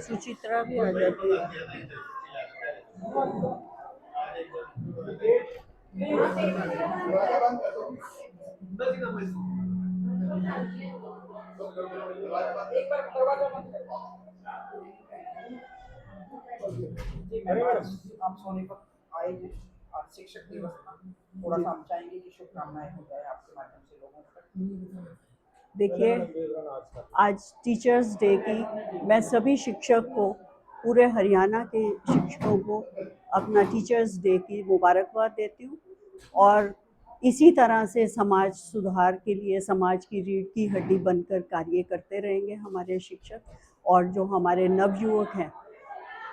सुचित्रा भी आ जाती है। जी मैडम, आप सोनीपत आए थे आज शिक्षक दिवस था, थोड़ा सा हम चाहेंगे कि शुभकामनाएं हो जाए आपके माध्यम से लोगों तक। देखिए, आज टीचर्स डे की मैं सभी शिक्षक को, पूरे हरियाणा के शिक्षकों को अपना टीचर्स डे की मुबारकबाद देती हूँ। और इसी तरह से समाज सुधार के लिए समाज की रीढ़ की हड्डी बनकर कार्य करते रहेंगे हमारे शिक्षक। और जो हमारे नवयुवक हैं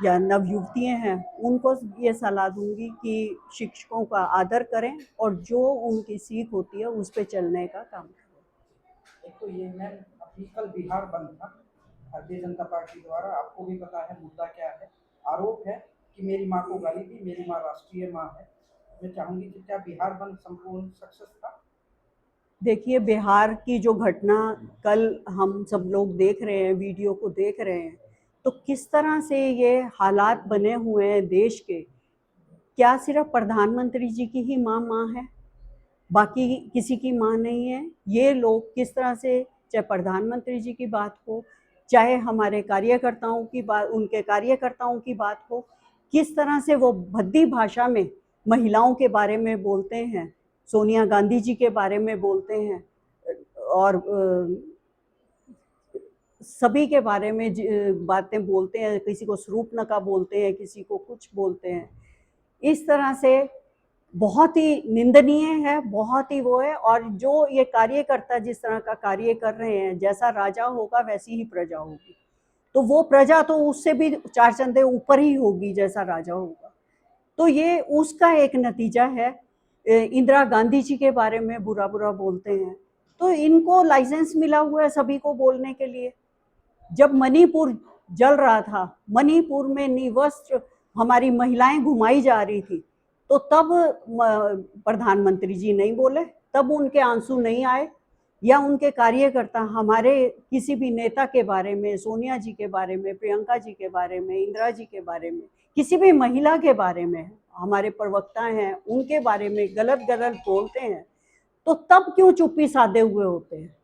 या नवयुवतियाँ हैं, उनको ये सलाह दूंगी कि शिक्षकों का आदर करें और जो उनकी सीख होती है उस पर चलने का काम करें। एक तो ये मैम, अभी कल बिहार बंद था भारतीय जनता पार्टी द्वारा, आपको भी पता है मुद्दा क्या है। आरोप है कि मेरी माँ को गाली दी, मेरी माँ राष्ट्रीय माँ है। मैं चाहूंगी कि क्या बिहार बंद संपूर्ण सक्सेस था? देखिए, बिहार की जो घटना कल हम सब लोग देख रहे हैं, वीडियो को देख रहे हैं, तो किस तरह से ये हालात बने हुए हैं देश के। क्या सिर्फ प्रधानमंत्री जी की ही माँ है, बाकी किसी की माँ नहीं है? ये लोग किस तरह से, चाहे प्रधानमंत्री जी की बात हो, चाहे हमारे कार्यकर्ताओं की बात, उनके कार्यकर्ताओं की बात हो, किस तरह से वो भद्दी भाषा में महिलाओं के बारे में बोलते हैं, सोनिया गांधी जी के बारे में बोलते हैं, और सभी के बारे में बातें बोलते हैं। किसी को स्वरूपनका बोलते हैं, किसी को कुछ बोलते हैं। इस तरह से बहुत ही निंदनीय है, बहुत ही वो है। और जो ये कार्यकर्ता जिस तरह का कार्य कर रहे हैं, जैसा राजा होगा वैसी ही प्रजा होगी, तो वो प्रजा तो उससे भी चार चंदे ऊपर ही होगी जैसा राजा होगा। तो ये उसका एक नतीजा है। इंदिरा गांधी जी के बारे में बुरा बुरा बोलते हैं, तो इनको लाइसेंस मिला हुआ है सभी को बोलने के लिए। जब मणिपुर जल रहा था, मणिपुर में निवस्त्र हमारी महिलाएं घुमाई जा रही थी, तो तब प्रधानमंत्री जी नहीं बोले, तब उनके आंसू नहीं आए। या उनके कार्यकर्ता हमारे किसी भी नेता के बारे में, सोनिया जी के बारे में, प्रियंका जी के बारे में, इंदिरा जी के बारे में, किसी भी महिला के बारे में, हमारे प्रवक्ता हैं उनके बारे में गलत गलत बोलते हैं, तो तब क्यों चुप्पी साधे हुए होते हैं?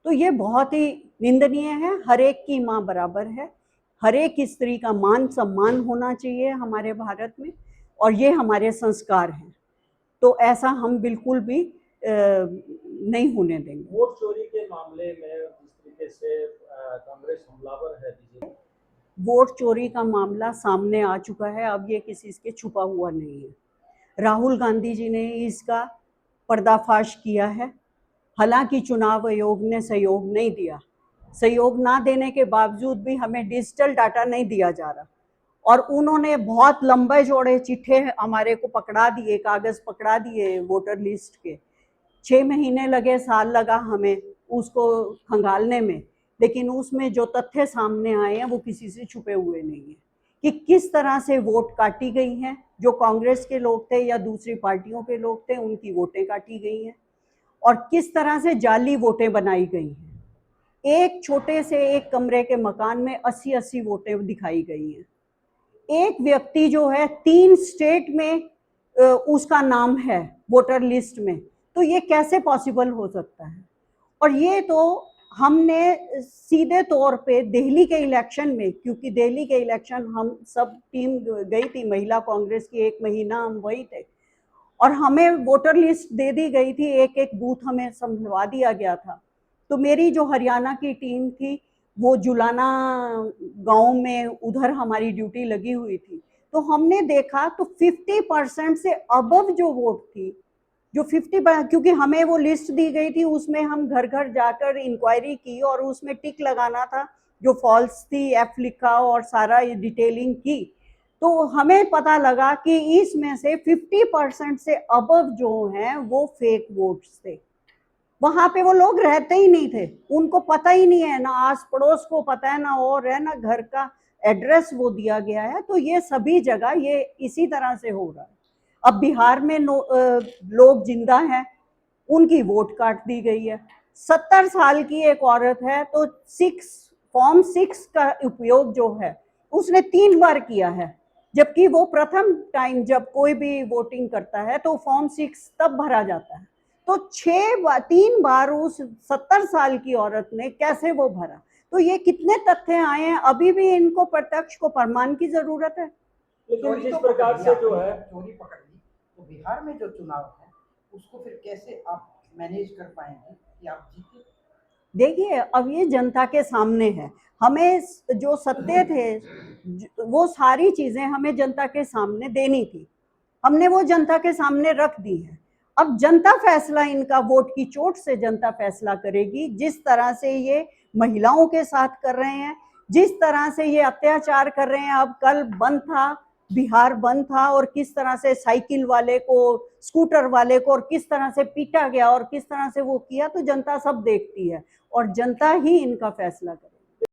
तो ये बहुत ही निंदनीय है। हर एक की माँ बराबर है, हर एक स्त्री का मान सम्मान होना चाहिए हमारे भारत में, और ये हमारे संस्कार हैं। तो ऐसा हम बिल्कुल भी नहीं होने देंगे। वोट चोरी के मामले में जिस तरीके से कांग्रेस हमलावर है, वोट चोरी का मामला सामने आ चुका है, अब ये किसी के छुपा हुआ नहीं है। राहुल गांधी जी ने इसका पर्दाफाश किया है। हालांकि चुनाव आयोग ने सहयोग नहीं दिया, सहयोग ना देने के बावजूद भी हमें डिजिटल डाटा नहीं दिया जा रहा, और उन्होंने बहुत लंबे चौड़े चिट्ठे हमारे को पकड़ा दिए, कागज पकड़ा दिए वोटर लिस्ट के। 6 महीने लगे, साल लगा हमें उसको खंगालने में, लेकिन उसमें जो तथ्य सामने आए हैं वो किसी से छुपे हुए नहीं है कि किस तरह से वोट काटी गई हैं। जो कांग्रेस के लोग थे या दूसरी पार्टियों के लोग थे, उनकी वोटें काटी गई हैं, और किस तरह से जाली वोटें बनाई गई हैं। एक छोटे से एक कमरे के मकान में 80-80 वोटें दिखाई गई हैं। एक व्यक्ति जो है 3 स्टेट में उसका नाम है वोटर लिस्ट में, तो ये कैसे पॉसिबल हो सकता है? और ये तो हमने सीधे तौर पे दिल्ली के इलेक्शन में, क्योंकि दिल्ली के इलेक्शन हम सब टीम गई थी, महिला कांग्रेस की 1 महीना हम वही थे, और हमें वोटर लिस्ट दे दी गई थी, एक एक बूथ हमें समझवा दिया गया था। तो मेरी जो हरियाणा की टीम थी वो जुलाना गांव में, उधर हमारी ड्यूटी लगी हुई थी, तो हमने देखा तो 50% से अबव जो वोट थी, जो 50, क्योंकि हमें वो लिस्ट दी गई थी, उसमें हम घर घर जाकर इंक्वायरी की और उसमें टिक लगाना था जो फॉल्स थी, एफ लिखा और सारा डिटेलिंग की। तो हमें पता लगा कि इसमें से 50% से अबव जो हैं वो फेक वोट्स थे। वहां पे वो लोग रहते ही नहीं थे, उनको पता ही नहीं है, ना आस पड़ोस को पता है, ना और है, ना घर का एड्रेस वो दिया गया है। तो ये सभी जगह ये इसी तरह से हो रहा है। अब बिहार में लोग जिंदा हैं, उनकी वोट काट दी गई है। 70 साल की एक औरत है, तो फॉर्म 6 का उपयोग जो है उसने 3 बार किया है, जबकि वो प्रथम टाइम जब कोई भी वोटिंग करता है तो फॉर्म 6 तब भरा जाता है। तो 3 बार उस 70 साल की औरत ने कैसे वो भरा? तो ये कितने तथ्य आए हैं, अभी भी इनको प्रत्यक्ष को प्रमाण की जरूरत है। लेकिन चोरी जिस तो प्रकार पकड़ से ली जो आपने, है चोरी पकड़ ली, तो बिहार में जो चुनाव है उसको फिर कैसे आप मैनेज कर पाएंगे कि आप जीते? देखिए, अब ये जनता के सामने है, हमें जो सत्य थे वो सारी चीजें हमें जनता के सामने देनी थी, हमने वो जनता के सामने रख दी है। अब जनता फैसला, इनका वोट की चोट से जनता फैसला करेगी। जिस तरह से ये महिलाओं के साथ कर रहे हैं, जिस तरह से ये अत्याचार कर रहे हैं, अब कल बंद था, बिहार बंद था, और किस तरह से साइकिल वाले को, स्कूटर वाले को, और किस तरह से पीटा गया और किस तरह से वो किया, तो जनता सब देखती है और जनता ही इनका फैसला करे।